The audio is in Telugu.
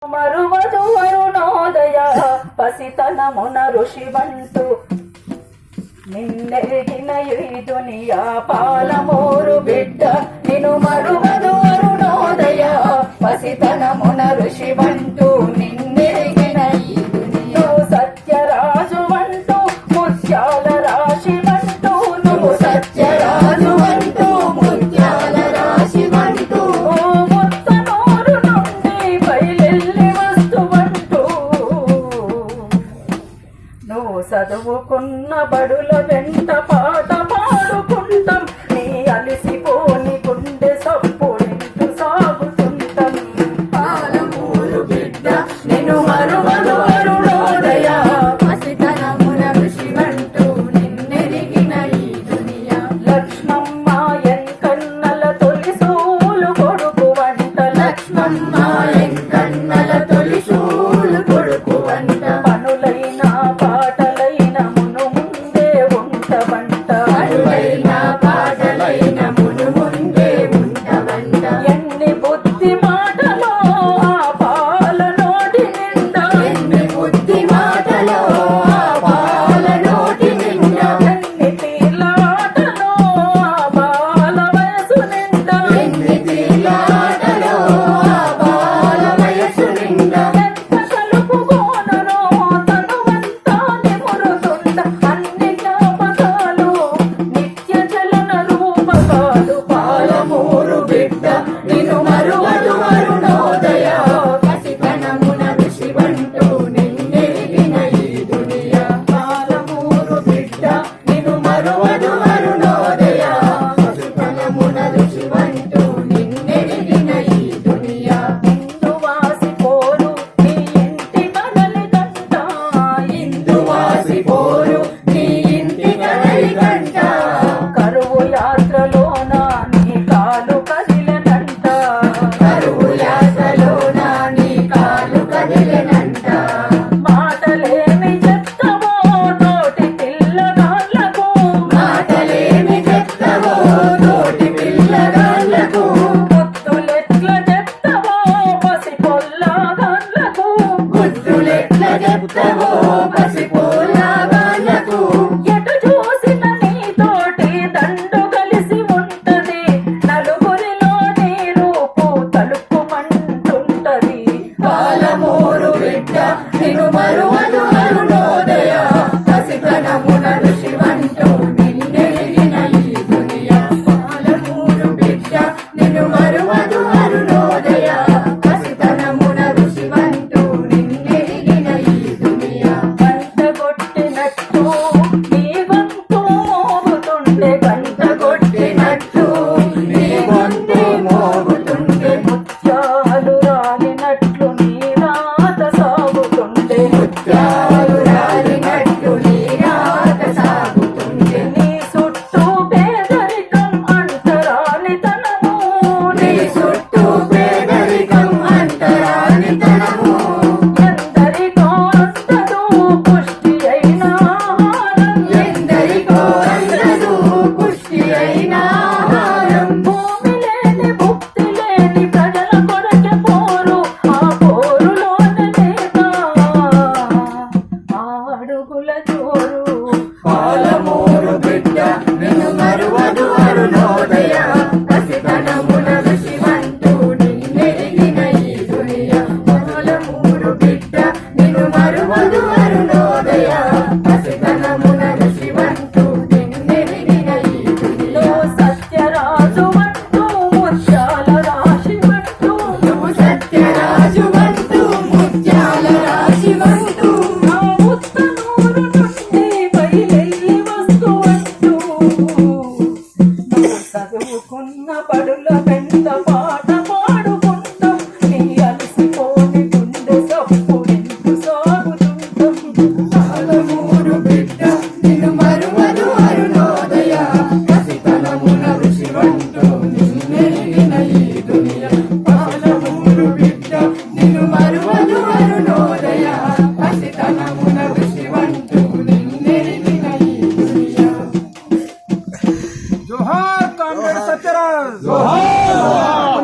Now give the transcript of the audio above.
మరువదు అరుణోదయ పసితనమున ఋషివంతు నిన్నెరిగిన ఈ దునియా పాలమూరు బిడ్డ నిను మరువదు అరుణోదయ పసితనమున ఋషివంతు నిన్నెరిగిన ఈ దునియా సత్యరాజు వంటూ ముత్యాల రాశి వంటూ నువ్వు సత్యరాజు వంటూ ముత్యాల రాశి వంటూ చదువుకున్న బడుల వెంట పాట పాడుకుంటాం నీ అలిసిపోని గుండె సప్పుడింటూ సాగుతుంటాం పాలమూరు బిడ్డ నిన్ను మరువదు అరుణోదయ పసితనమున ఋషివంటూ నిన్నెరిగిన ఈ దునియా లక్ష్మమ్మ ఎంకన్నల తొలి సూలు కొడుకు వంట లక్ష్మమ్మ ఎంకన్నల తొలి సూలు కొడుకు వంట పనులైన ఎటు చూసిన నీతోటి దండు కలిసి ఉంటది నలుగురిలో నీ రూపు తలుపుమంటుంటది పాలమూరు బిడ్డ నిన్ను మరువదు